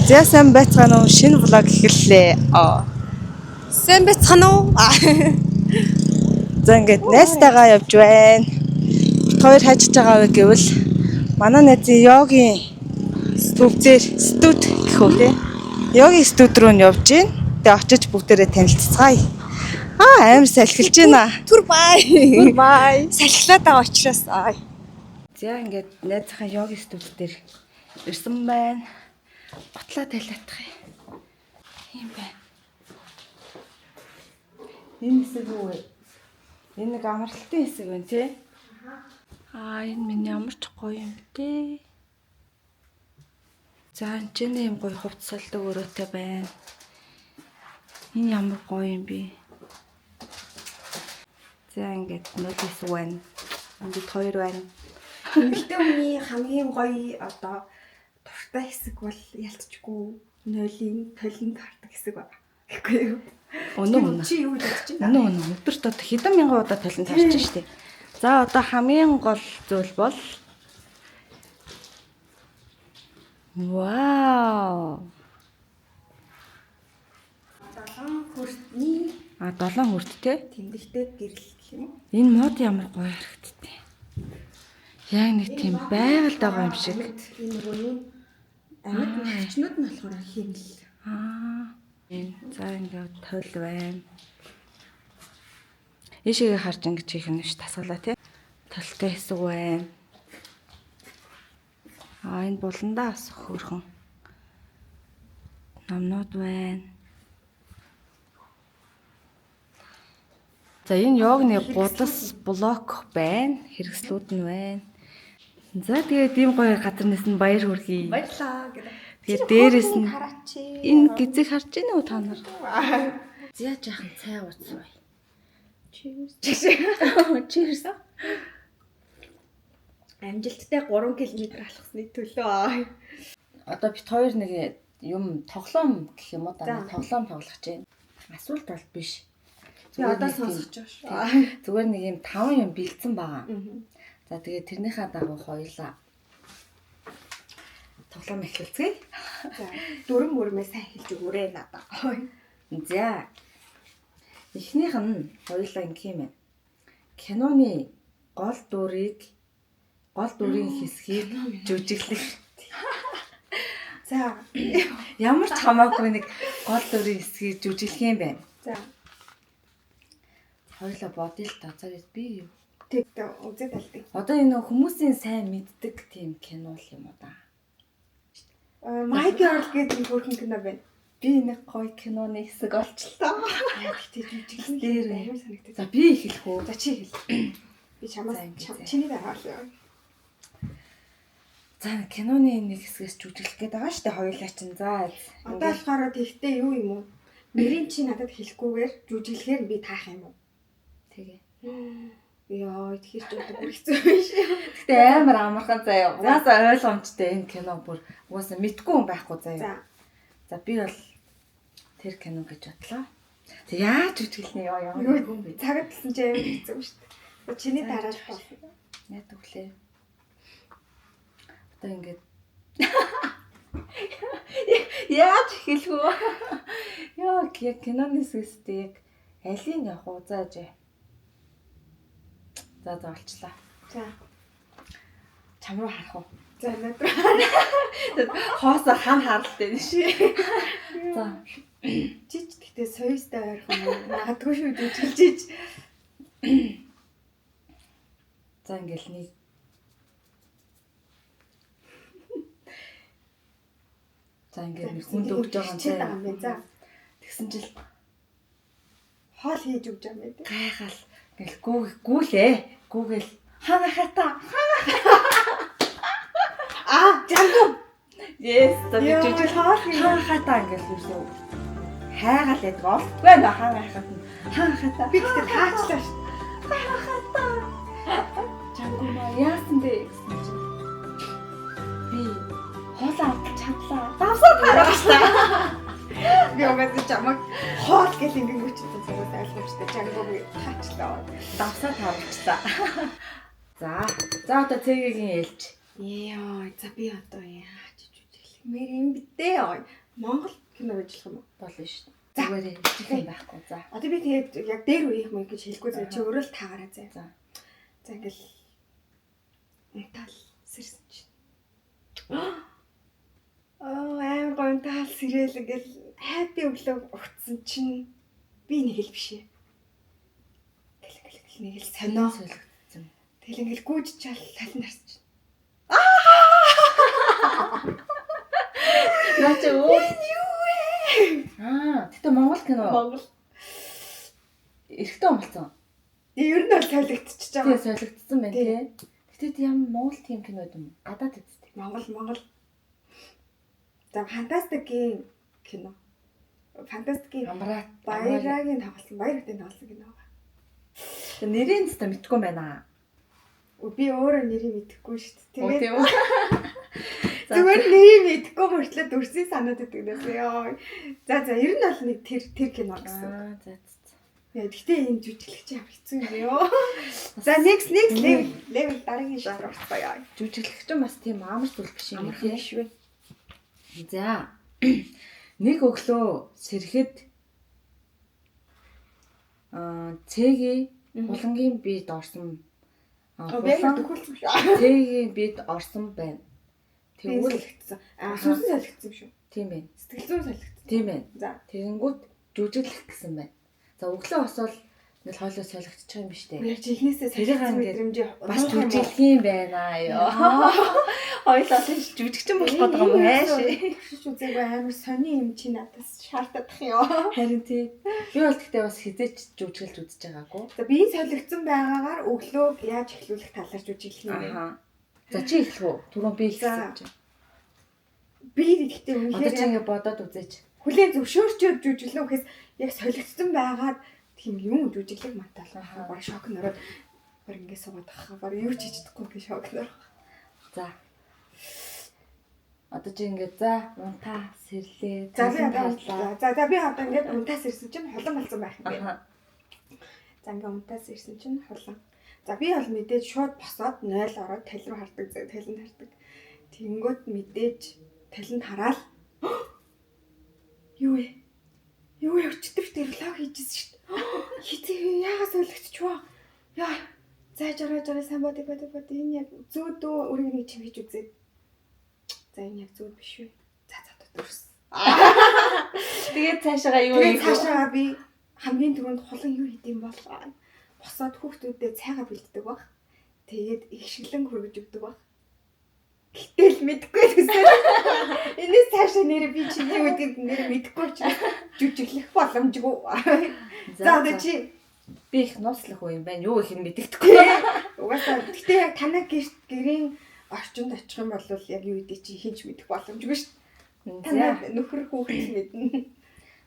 За сайн байцгаана уу? Шинэ влог эхэллээ. Сайн байцгаана уу? За ингээд найстайгаа явж байна. Хоёр хажиж байгаа вэ гэвэл манай найзын йогийн төвзээр студ гэх үү те. Йогийн студ руу нь явж гин. Тэгээ очиж бүгдээрээ танилццгаая. Амар салхилж байна. Түр бай. Түр бай. Салхилаад байгаа учраас. За ингээд найзынхаа йогийн студ дээр ирсэн байна. Батлаа талаатах юм байна. Энэ хэсэг үү? Энэ нэг амралтын хэсэг байна тий. Энэ минь ямар ч гоё юм бэ. За энэ ч юм гоё хувцсалдаг өрөөтэй байна. Энэ ямар гоё юм бэ. За ингээд нөл хэсэг байна. Энд хоёр байна. Эмэгтэй хүний хамгийн гоё одоо дуртай хэсэг бол ялцчихгүй нойлын толин карт хэсэг байна. Гэхгүй юу? Өнөө. Чи юу гэж байна? Өнөө өдөрт одоо хэдэн мянган удаа толин тарч штеп. За одоо хамгийн гол зүйл бол вау. 7 хүртний 7 хүрттэй. тэмдэгтэй гэрэл гэх юм уу? Энэ мод ямар гоё харагдтыг. Яг нэг тийм байгальд байгаа юм шиг. Энэ нөгөө амьд навчнууд нь болохоор хэмэл. Энэ за ингээд тойл байна. Ишигээ харж ингэж хийх нь ш тасгалаа тий. Толтой хэсэг байна. Энэ буландаа бас хөөрхөн. Номнууд байна. За энэ йогны гудас блок байна. Хэрэгслүүд нь байна. За тэгээд ийм гоё газарнаас нь баяр хүргэе. Баярлаа гэдэг. Тэгээд дээрэс нь хараач. энэ гизэг харж байна уу та нар? Зя жаахан цай ууцвай. Cheers. Амжилттай 3 км алхасны төлөө. Одоо бит хоёр нэг юм тоглоом гэх юм уу да тоглоом тоглох гэж байна. Асуулт бол биш. Одоо сонсож байгаа шүү. Зүгээр нэг юм 5 юм бэлдсэн байгаа. За тэгээд тэрнийхээ дагуу хоёлаа тоглоом эхэлцгээе. За дөрөн мөрмөө сайн хэлж өгөөрэй надаа. За. Эхнийх нь хоёлаа ингэх юм байна. Киноны гол дүрийн хэсгийг жүжиглэх. За Ямар ч хамаагүй нэг гол дүрийн хэсгийг жүжиглэх юм байна. за Хоёлаа бодъё л та. Цагаас би юу? тэг үзээд талтай. Одоо энэ хүмүүсийн сайн мэддэг тийм кино л юм уу да. My Girl гэдэг хөрхэн кино байна. Би нэг гоё киноны хэсэг олчлоо. Тэгтээ жүжиглэх Дээр амар санагдав. За би эхлэх үү? За чи хэл. Би чамаас чиний дараалал. За киноны нэг хэсгээс жүжиглэх гээд байгаа штэ хоёулаа чинь. За Одоо болохоор тэгтээ юу юм уу? Нэрийн чи надад хэлэхгүйгээр жүжиглэхээр би таах юм уу? тэгээ. Яа, тэгэхээр ч одоо бүр хэцүү биш. Гэтэ амар амархан заяа. Угаасаа ойлгомжтой энэ кино бүр угаасаа мэдгүй хүн байхгүй заяа. За би бол тэр кино гэж бодлоо. Тэг яаж жүжиглэнэ яа юм бэ? Цагт хэлсэн чи амар хэцүү шүү дээ. Чиний дараалал бол Яа төглөө. Одоо ингээд яаж эхэлэх вэ? Яа киноны хэсгээс яг алийг явах уу зааж. За олчлаа. за Чам руу харах уу? за надад Хоосоо хам харалтай нь шээ. За чич гэхдээ соёстой ойрхон магадгүй шүү жүжиглэж. за ингээл нэг за ингээд нэг хүнд өгч байгаа юм байна. За тэгсэн чил хоол хийж өгч байгаа юм байна. гайхал ингээл гүүлээ. Гүүгээл хаа хата. Жангу. Yes, та би жүжиг хаа хата ингээл юусэн. Хайгаал ядг олдгүй нэ хаа хатад нь. Хаа хата. Би гэхдээ таачлаа шүү. Хаа хата. Жангу маа яасан бэ гэсэн чинь. Би хоолоо авч чадлаа. Давсаа тараачлаа. Би угаасаа чамаг хоол гэл ингэн үчтэй зүгээр ойлгомжтой жангуг таачлаа. Давсаа тараачлаа. За одоо цэгийн ээлж. Яа, за би одоо яаж жүжиглэх Мэр юм битээ. Монгол кино ажиллах юм уу? болно шүү дээ. Зүгээр ижих юм байхгүй. За. Одоо би тэгээд яг дээр үеих мөн гэж хэлэхгүй зэ чи өөрөө л таагаараа зэ. За. За ингээл тал сэрсэн чинь. Амар гоо тал сэрэл ингээл хайпи өглөө өгцөн чинь би нэг л биш ээ. Тэгэл нэг л сонио солигдсон. тэгэл ингээл гүйж чал талан харсан чинь. Наач өө. Юу вэ? Тэгтээ Монгол кино Монгол. эрэхтэн амлцсан. Ер нь бол солигдчихж Тэгээ байгаа. солигдсон байна тий. Тэгтээ ямар Монгол тийм кинод юм. Гадаад үстэй. Монгол. За фантастикийн кино. Фантастикийн Амраа. баярагийн тоглосон, баяр хөтөнд тоглосон кино байгаа. Нэрийн зү мэдгүй байна. Би өөрөө нэрийг мэдэхгүй шүү дээ. Тийм үү? Зүгээр нэрийг мэдэхгүй мөртлөө дүрсийн санаад байдаг нээс ёо. За ер нь бол нэг тэр кино гэсэн. За. Яа гэхдээ энэ жүжиглэгч ямар хэцүү юм бэ ёо. За next level дараагийн шатрал орцгоё. Жүжиглэгч нь бас тийм амар зүйл биш юм Амар тий. биш вэ? За. Нэг өглөө сэрэхэд цэгийн булангийн бид орсон. Яг төгөлсөн шүү. Цэгийн бид орсон байна. Тэгвэл солигдсон. Сүнсэн солигдсон юм шүү. Тийм байна. Сэтгэл зүйн солигдсон. Тийм байна. За. Тэгэнгүүт жүжиглэх гэсэн байна. За өглөө босвол ингээл хоолой солигдчих юм биш үү? Яг чихнээсээ солигдсон мэдрэмжээ бас жүжиглэх юм байна ёо. Хоёлоо тийш жүжигчин болох гэдэг юм хайш. Шиш үзээгүй амар сони юм чи надаас шаардах ёо. Харин тий. Би бол гэхдээ бас хизээч жүжиглэж үзэж байгаагүй. За би солигдсон байгаагаар өглөөг яаж эхлүүлэх талаар жүжиглэх юм бэ? За чи эхлэх үү? Түрүүн би эхэлсэн чи. Би гэхдээ Одоо чи үнэхээр ингэ бодоод үзээч. хүлээн зөвшөөрчөөд жүжиглэх гэхээс яг солигдсон байгаад тийм юм жүжиглэх мантал. Баг шок нөрөөд баг ингэ суугаад ахаа. Баг юу ч хийж чадахгүй гэх шок нөр. За. Одоо чи ингэ за унтаа сэрлээ. За би одоо ингэ унтаас ирсэн чинь холон болсон байх юм байна. За ингэ унтаас ирсэн чинь холон. За би бол мэдээж шууд босоод 0 ороод тал руу хардаг, талд хардаг. Тэнгөт мэдээж талд хараад юу вэ? Өчтөр влог хийжсэн шүү дээ. Хизээ яагаас солигдчихваа? Яа. За жараа сайн бод энэ яг зүүд үү өөрийг нэг чим хийж үзээд. За энэ яг зүүд биш үү? За дурс. Тэгээд цаашаа юу Тэгээд цаашаа би хамгийн түрүүнд холон юу хийдэм бол босоод хүүхдүүдэд цайгаа бэлддэг баг. Тэгээд их шиглэн хөргөж өгдөг баг. Гэтэл мэдгүй гэсэн. Энэс цаашаа нэр би чи юу гэдэг нэр мэдгүй ч жүжиглэх боломжгүй. За одоо чи би их нууцлах уу юм байна. Юу их юм мэддэхгүй. Угаасаа гэтээ яг танай гэрийн орчинд очих юм бол яг юу гэдэг чи хийж мэдэх боломжгүй шүү дээ. Танай нөхөр хүүхэд мэднэ.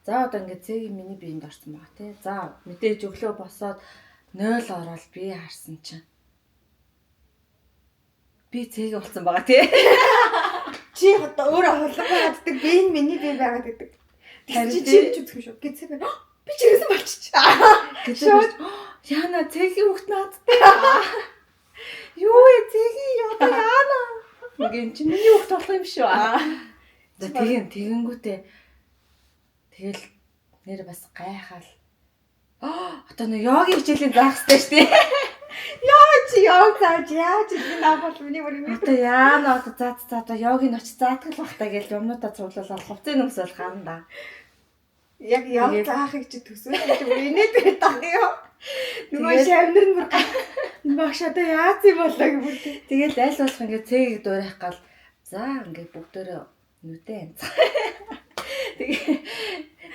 За одоо ингээд цэгийн миний биеинд орсон байгаа тий. За мэдээж өглөө босоод 0 ороод би харсан чинь би цэг болсон байгаа тий. Чи одоо өөрөө холбоо гаддаг би энэ миний бие байгаад гэдэг. Чи үзэх юм шүү. Гэцээ би ч ирсэн болчихчих. Шууд яана цэгийн хүүхд наадтай. Юу вэ цэгийн одоо яана. Мгин чи миний хүүхд болох юм шүү. За тэгэнгүүтээ тэгэл нэр бас гайхаал. Одоо нэг йогийн хичээлийн заах хэрэгтэй шүү дээ. Чи яг зааж яаж би наавал миний бүрийн Одоо яана одоо за одоо йогийн очиж заатгал бахтаа гэж юмнуудаа цуглуулаад хувцын өмсөл хана да. Яг заахыг чи төсөөлж инээд байдаг юм. Нөгөө шавнар нь бүр багш одоо яац юм болоо гэх юм. Тэгэл аль болох ингээд цэгийг дуурайх гал за ингээд бүгдөө нүдэн янз.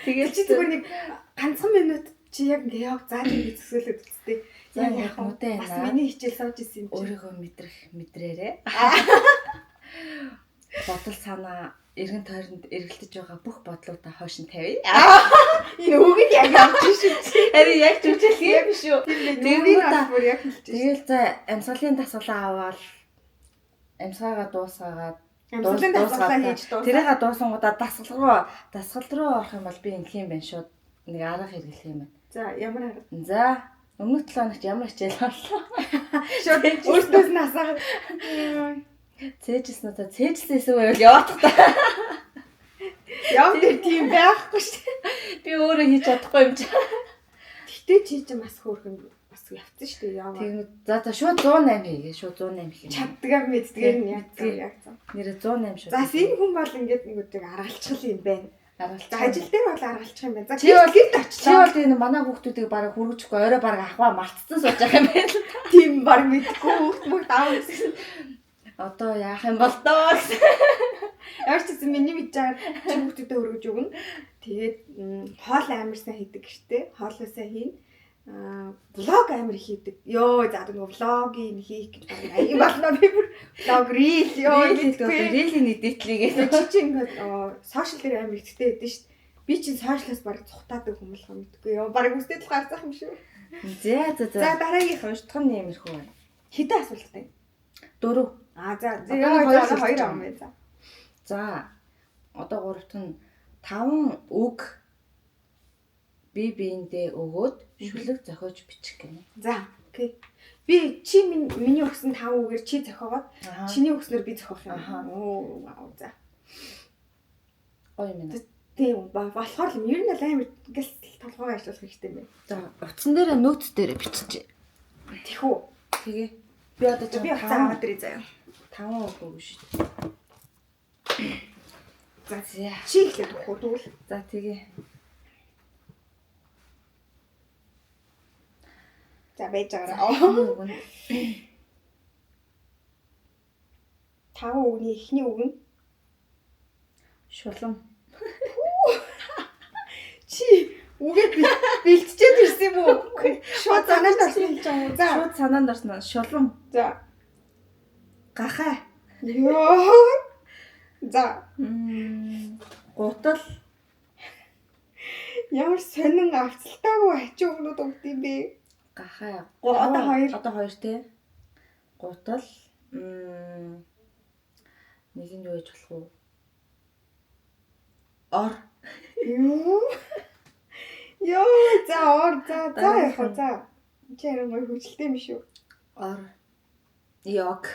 Тэгээд чи зүгээр нэг ганцхан минут чи яг ингээд яг зааж ингэ төсөөлөд үзтээ. Яг нүдэн бас миний хичээл сууж исэн юм чи. Өөрийгөө мэдрээрээ. Бодол санаа эргэн тойронд эргэлдэж байгаа бүх бодлуудаа хойш нь тавья. Энэ үгэнд яг явж шүү. Харин яг жүжиглэх юм шүү. Тэгвэл бүр яг хэлж. Тэгэл за амьсгалын дасгалаа аваад амьсгаагаа дуусгаагаад амьсгалын дасгалаа хийж дуусгаад тэрийгээ дуусангуудаа дасгал руу орох юм бол би ингэх юм байна шууд нэг арга хэрэглэх юм байна. За ямар арга? За өмнөх 7 хоногт ямар хичээл боллоо? Шууд өөртөөс нь асаад Цээжсэн уу? Цээжсээс үйл яваад та. Яв дээр тийм байхгүй шүү. Би өөрөө хийж чадахгүй юм чи. Гэтэ чи ч бас хөөрхөн бас явцсан шүү дээ. Яв. Тийм за шууд 108 хийгээ. Шууд 108 хийх. Чаддгаар мэддгээр нь яцсан. Нэрээ 108 шууд. За энэ хүн бол ингээд нэг үдэг аргалчгал юм байна. Аргалч. За ажил дээр бол аргалчих юм байна. За Чи бол гэрт Чи очлоо. бол энэ манай хүүхдүүдийг бараг хүргэжгүй орой бараг ахваа мартцсан сууж байгаа юм байна. Тийм баг мэдгүй хүүхд мөх даав гэсэн. Одоо яах юм бол доо гэсэн. Ямар ч гэсэн миний мэдж байгаа чи хүүхдүүдэд өргөж өгнө. Тэгээд хоол амар сайн хийдэг гэжтэй. Хоолоо сайн хийн. Влог амар хийдэг. Йоо за нэг влогийг хийх гэж байна. Аян болно би бүр влог рил ёо Мэдгүй рилийн нэдэтлийг чи чи ингээд сошиал дээр амар ихтэй байдсан шүү дээ. Би чинь сошиалаас баг цухтаадаг хүмүүс байгаа мэдгүй ёо. Бараг үстэй тухай арцах юм шүү. За За дараагийнх хоёр дахь нь иймэрхүү байна. хэдэн асуулттай. 4. За Одоо хоёр хоёр хоёр ам байна. За одоо гуравт нь 5 үг би биендээ өгөөд шүлэг зохиож бичих гэнэ. За окей. Би чи миний өгсөн 5 үгээр чи зохиогоод чиний өгснөөр би зохиох юм. Оо вау за. Ой минь. Тийм болохоор юм. Ер нь л амар гэл толгойгоо ажиллах хэрэгтэй юм байна. За утсан дээр нөт дээр бичиж. Тэхүү. Тэгээ би одоо Би утсан аваад ирээ заяа. 5 үг өгнө шүү. За За чи ихлэх үү тэгвэл. за тэгээ. За байж байгаарай. 5 үгний эхний үг нь Шулам. чи үгээ бэлтжээд ирсэн юм уу? Шууд санаанд орсон хэлж байгаа юм. За. Шууд санаанд орсон. Шулам. За. Гахаа. Йоо. За. Гутал. Ямар сонин авцалтаагүй ачи өгнүүд өгд юм бэ? Гахаа. Одоо хоёр. Одоо хоёр тий. Гутал. Нэг нь юу гэж болох вэ? Ор. Юу? Йоо, за ор за яг за. Чи яруу мой хүчтэй юм шүү. Ор. Йог.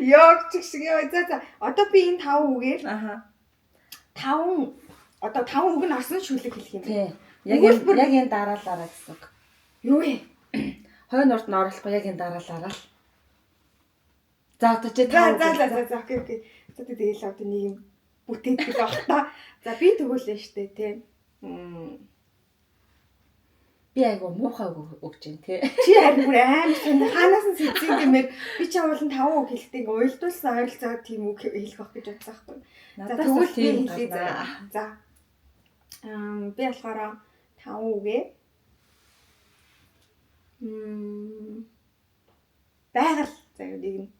Йог чиг ёо за. Одоо би энэ 5 үгээр Аха. 5 одоо 5 үг нь орсон шүлэг хэлэх юм. Тий. Яг энэ дараалаараа гэсэн. Юу вэ? Хойн урд нь оруулахгүй яг энэ дараалаараа. За одоо чи За окей. За тэгэл одоо нэг юм бүтээдэг байх та. За би тэгүүлээ штэ тий. Би айгу муухай өгч юм тий. Чи харин бүр амар сонир хаанаас нь сэцэн гэмээр би ч явуулан 5 үг хэлдэг ингээ уйлдуулсан ойролцоогоор тийм үг хэлэх байх гэж бодсон байхгүй. За тэгвэл би хэлээ за. Би болохоор 5 үгээ байгаль заяа нэг нь.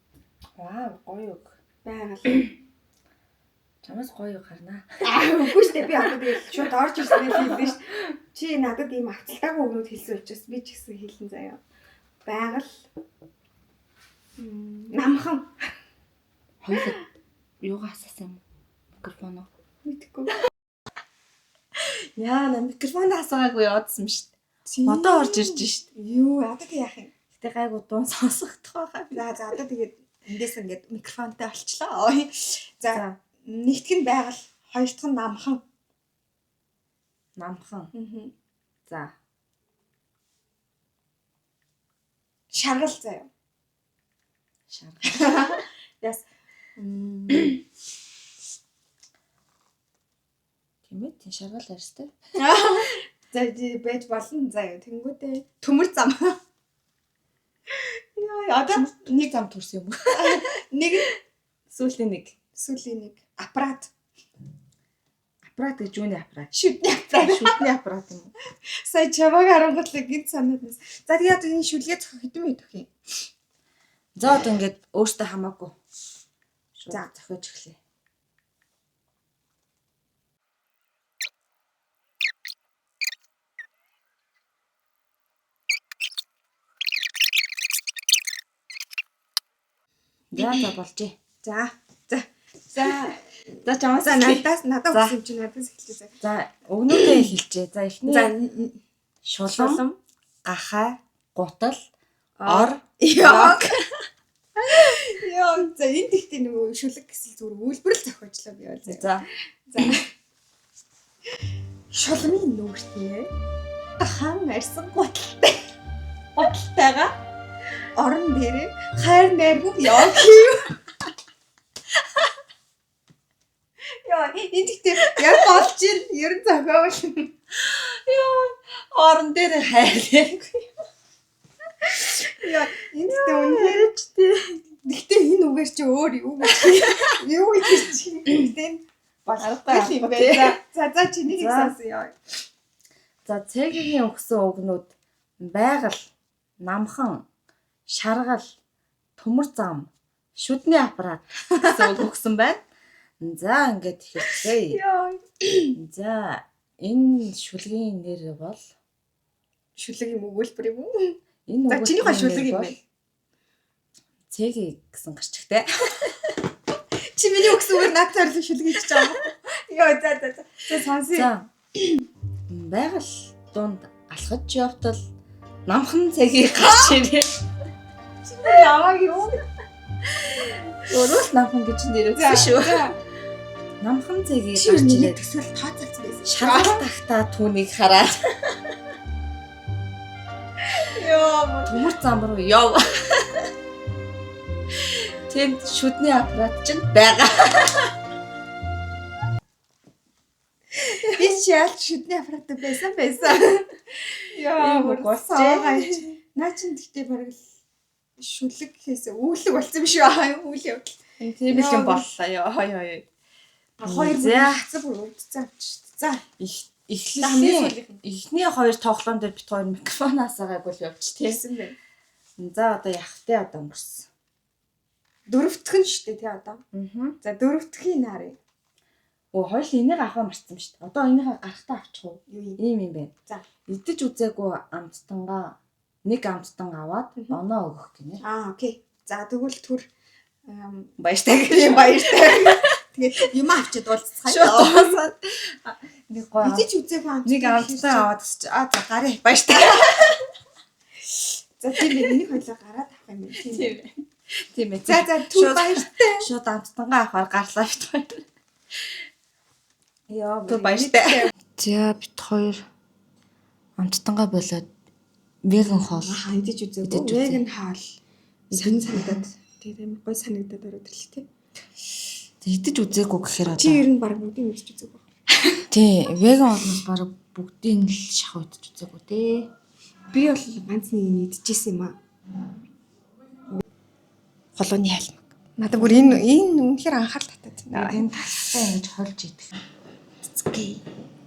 Вау, гоё үг. Байгаль. Чамаас гоё үг гарнаа. Үгүй шүү дээ би одоо тэгэл шууд орж ирсэн хэлсэн шүү. Чи надад ийм авцалтаагүй өгнүүд хэлсэн учраас би ч гэсэн хэлэн заяа. Байгаль. Намхан. Хоёул юугаа асаасан юм? Микрофон уу? Мэдгүй. Яа, на микрофон асаагүй яваадсан шүү дээ. Одоо орж ирж шүү дээ. Юу, одоо тэг яах юм? Гэтэ гайгүй дуун сонсохдох байгаа. За одоо тэгээд эндээс ингээд микрофонтой олчлоо. За нэгтгэх нь байгаль, хоёр дахь нь намхан. Намхан. За. Шаргал заяа. Шаргал. Яс. Тэмээ тийм шаргал арьстай. За байж болно заяа. Тэнгүүтээ төмөр зам. Яа, одоо Нэг зам төрсөн юм. нэг Сүүлийн нэг. сүлийн нэг аппарат. Аппарат гэж юуны аппарат? Шүдний аппарат. Шүтний аппарат юм. Сая чамаг харангуйтлаа гинт санааднаас. За тэгээд энэ шүлгээ зохих хэдэн минут өгөх юм? За одоо ингээд өөртөө хамаагүй. За зохиож эхлэе. За болжээ. За чамаас надад өгсөн чинь надаас эхэлчихээ. За өгнүүдээ хэлчихье. За эхний За шулам, гахаа, гутал, Ор. Ёг. Ёг. За энэ тэгтээ нөгөө шүлэг гэсэн зүгээр үйлбэр л зохиочлоо би бол. За. За. Шулмын нүгэртээ хан арьсан гуталтай. Гуталтайгаа орон дээр хайр найргүй ёг хийв. Яа, энэ тэгтээ яг болж ер нь зохиол. Яа, орон дээр хайрлаа. Яа, энэ тэгтээ үнээр ч тий. Тэгтээ энэ үгээр чи өөр юу гэж юу гэж чинь Аргагүй юм бэ? За чиний хэлсэн яа. За цэгийн өгсөн үгнүүд байгаль, намхан, шаргал, төмөр зам, шүдний аппарат гэсэн үг өгсөн байна. За ингээд хэлчихье. Яа. За энэ шүлгийн нэр бол Шүлэг юм уу үйлбэр юм уу? энэ За чиний хаа шүлэг юм бэ? Цэгийн гэсэн гарчигтай. Чи миний өгсөн үгээр над тойрлон шүлэг хийж байгаа. Яа за. За сонсъё. За байгаль дунд алхаж явтал намхан цэгийг гарч ирээ. Намаг юу? Өөрөө л намхан гэж нэр өгсөн шүү. Намхан цэгийг Чи гарч миний ирээд төсөөл тооцоолсон байсан. шаргал тахта түүнийг хараад Яа. төмөр зам руу яв. Тэнд шүдний аппарат ч байгаа. Би чи яалт шүдний аппарат байсан. Яа, Ийм үг болчихжээ. Наа чин тэгтээ бараг шүлэг гэхээс үүлэг болсон юм шүү. Үйл явдал. Тийм л юм боллоо ёо. Хоёр За. хацаг өвдцэн авчих. За. Эхний хоёр тоглоом дээр бит хоёр микрофоноос агаагүй л явчих тийм. Тэгсэн бэ. За одоо явахтай одоо өнгөрсөн. Дөрөвтөх нь шүү дээ тий одоо. За дөрөвтөхийн нарыг. Хоёул энийг авах марцсан шүү дээ. Одоо энийг гарахтаа авчих уу? Юу юм? Ийм юм байна. За. Идэж үзээгүй амттангаа нэг амттан аваад оноо өгөх гинэ. Окей. За тэгвэл түр Баяртай. баяртай. Тэгээд юм авчиад уулзцгаая. Шууд нэг гоо. Идэж үзээгүй амт. Нэг амттан аваад за гараа. Баяртай. За тийм ээ энийг хоёлоо гараад авах юм байна. Тийм ээ. За түр баяртай. Шууд амттангаа авахаар гарлаа бит хоёр. Яа Түр баяртай. За бит хоёр амттангаа болоод веган хоол. Идэж үзээгүй. Идэж үзээ. Веган хаал. Сэн санагдаад. Тэгээд гой санагдаад ороод ирлээ тий. Идэж үзээгүй гэхээр Чи одоо ер нь баг бүгдийг идэж үзээгүй. тий веган олноос бараг бүгдийг л шахав идэж үзээгүй тий. Би бол ганц нэг нь идчихсэн юм аа. Холооны хайлмаг. Надад бүр энэ үнэхээр анхаарал татаад байна. Энэ тастай ингэж холж идэх. Цэцгээ.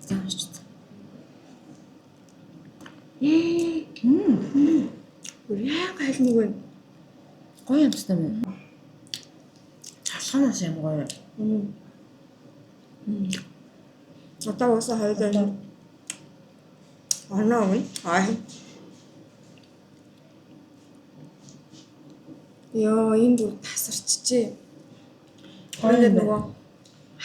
Заамж үзээ. Яа хайлмаг вэ? Гоё юмстай байна. Чалханаас юм гоё. Одоо уусаа хоёулаа оноо өгнө. Яа энэ бүр тасарчжээ. Ингээд нөгөө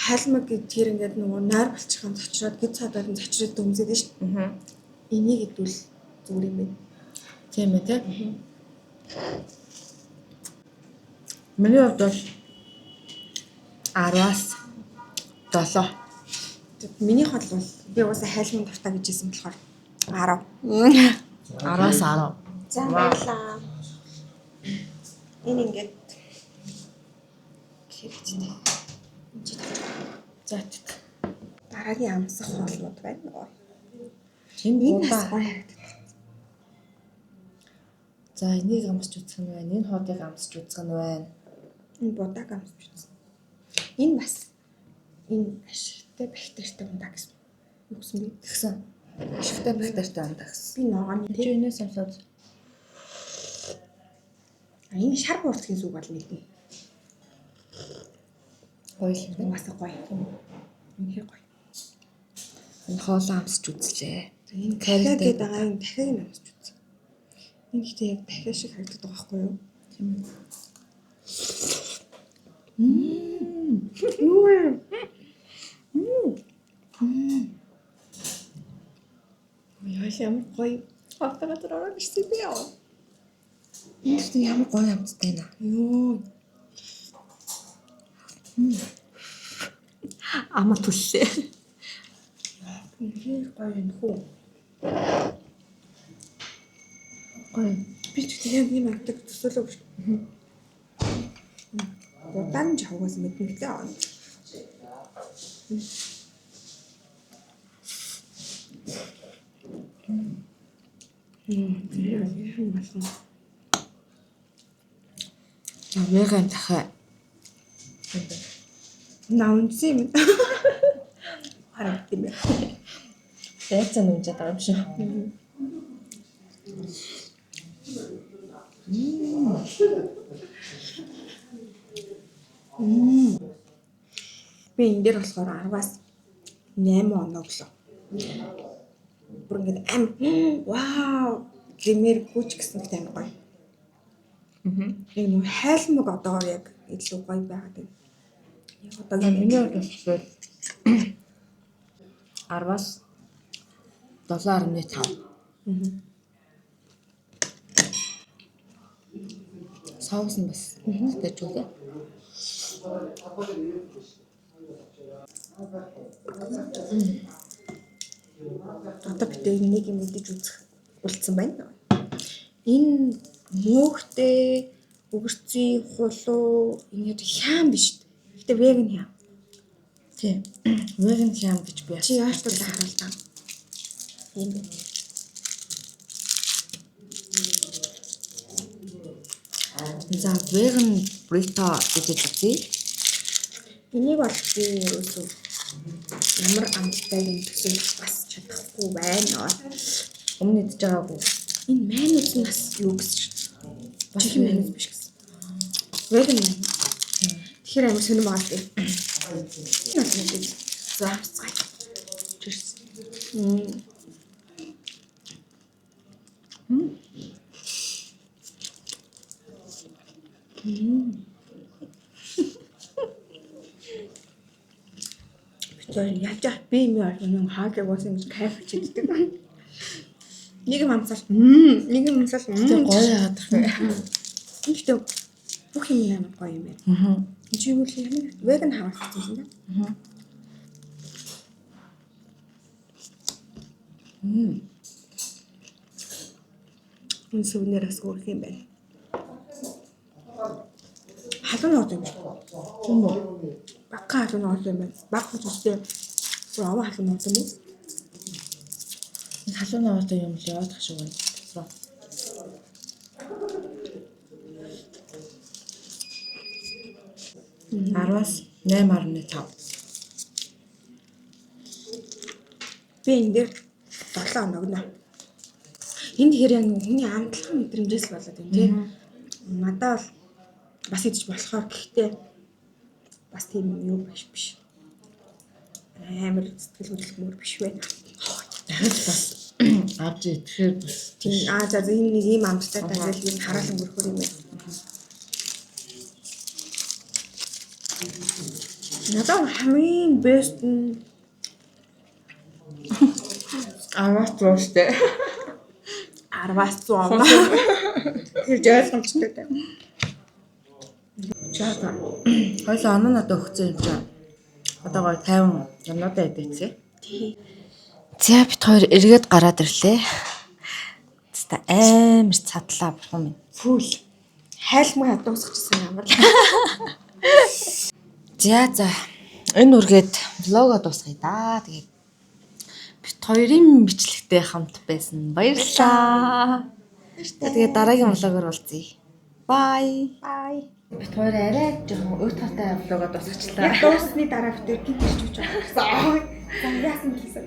хайлмаг гэдгээр ингээд нөгөө нойр болчихсон зочроод гид цаадаар нь зочроод өмсөд нь шүү дээ. Энийг идвэл зүгээр юм байна. Тийм ээ тий. Миний хувьд бол 10-аас 7. Миний хол бол би уусаа хайлмаг тавтаа гэжсэн болохоор 10. 10-аас 10. За баярлаа. Энэ ингээд хэрэгжтэй. За Дараагийн амсах хоолнууд байна нөгөө. тийм Энэ гоо. бас гоё харагдав. За энийг амсч үзэх нь байна. Энэ хоодыг амсч үзэх нь байна. Энэ будаг амсч үзсэн. Энэ бас энэ ашигтай бактеритай ундаа гэсэн. Юу гэсэн бэ? Тэгсэн. Ашигтай бактеритай ундаа гэсэн. Би ногооны Чи энэс амсаад энэ шар буурцгийн зүг бол мэднэ. гоё юм. Энэ бас гоё. Үнэхээр гоё. Энэ хоолоо амсч үзлээ. Энэ дахиад гээд байгаа энэ дахиад нь амсч үзье. Энэ ихтэй яг дахиад шиг харагддаг байгаа байхгүй юу? Тийм үү. Юу вэ? Яа ямар гоё. Хатаа ороод ирсэн би яа. Энэ ч ямар гоё амттай нэ. Йоо. Ама түллээ. Үнэхээр гоё юм хөө. Гоё. Би ч яг ийм амттай төсөөлөв шүү. Удаан жавгаас мэднэглээ аа. Веган дахиад Наунси юм. Харагд юм яа. байцаа нүмжээд байгаа юм шиг. Би энэ дээр болохоор 10-аас 8 оноо өглөө. Бүр ингэ ам вау гэмээр гүч гэсэн их амар гоё. Яг нэг хайлмаг одоогоор яг илүү гоё байгаад байна. Яг одоогийн Миний хувьд болохоор 10-аас 7.5. Соус нь бас тэгэж үгүй. Одоо бид нэг юм мэдэж үзэх болцсон байна. Энэ мөөхтэй өгөрцийн хулуу ингэ хяам биш. Гэтэ веган хяам. Тийм. Веган хям гэж би Чи яаштал харуул та. Энэ за веган брито гэж үзье. энийг бол би ерөөсөө ямар амттай юм төсөөлж бас чадахгүй байна. Өмнө идэж байгаагүй. Энэ майонез нь бас юу гэсэн шүү. Бас Чихэн майонез биш гэсэн. Веган майонез. Тэгэхээр амар сонирм байгаа тийм. За хацгаая. Cheers. Тэгэхээр яаж би юм яа хаалгыг уусан гэж кайф чийддэг. Нэг юм амсал. Нэг юм амсал. Тэг гоё яагаад вэ? Гэхдээ бүх юм амар гоё юм байна. Чи юу л юм веган хаалгацсан юм да. Энэ сүнээрээс гөрх юм байна. Халуун нот юм шиг. Тийм үү? Бага халуун нот юм байна. Бага хүчтэй. Аваа халуун нот юм уу? Халуун наваатай юм л яваад тах шиг байна. 10-аас 8.5. Би энэ дээр 7 оногно. Энд тэгэхээр яг хүний амтлах мэдрэмжээс л болоод байна тийм. Надад бол бас идэж болохоор гэхдээ бас тийм юу биш. Амар сэтгэл хөдлөлмөр биш байна. Дахиж бас авч идэхээр бас Тийм за энэ нэг ийм амттай тагэл юм хараалан өрхөр юм байна. Надад хамгийн бест нь 10-аас 100-тэй. 10-аас 100. Тэр ойлгомжтой таа. Чаата. Хоёул оноо надад өгсөн юм чинь. Одоо гоё 50 юмнуудаа идэвчээ. Тий. За бит хоёр эргээд гараад ирлээ. Тэстэ амар цадлаа бурхан минь. Фүл. Хайлмаг дуусчихсан ямар. За энэ үргээд влогоо дуусгая да. Тэгээд бит хоёрын бичлэгтэй хамт байсан. Баярлалаа. Тэгээд дараагийн влогоор уулзъя. Bye. Бай. Бит хоёр арай жоохон өөд тавтай влогоо дуусгачлаа. Яг дуусны дараа бид гинтэрч үуч байгаа. За яасан гэсэн.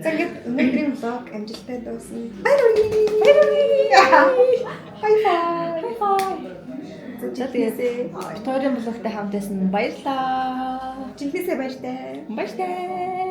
За ингээд өнөөдрийн влог амжилттай дуусна. Бай. За тэгээд бит хоёрын влогтой хамт байсан. Баярлалаа. Жинхэнэ баяртай. Баяртай.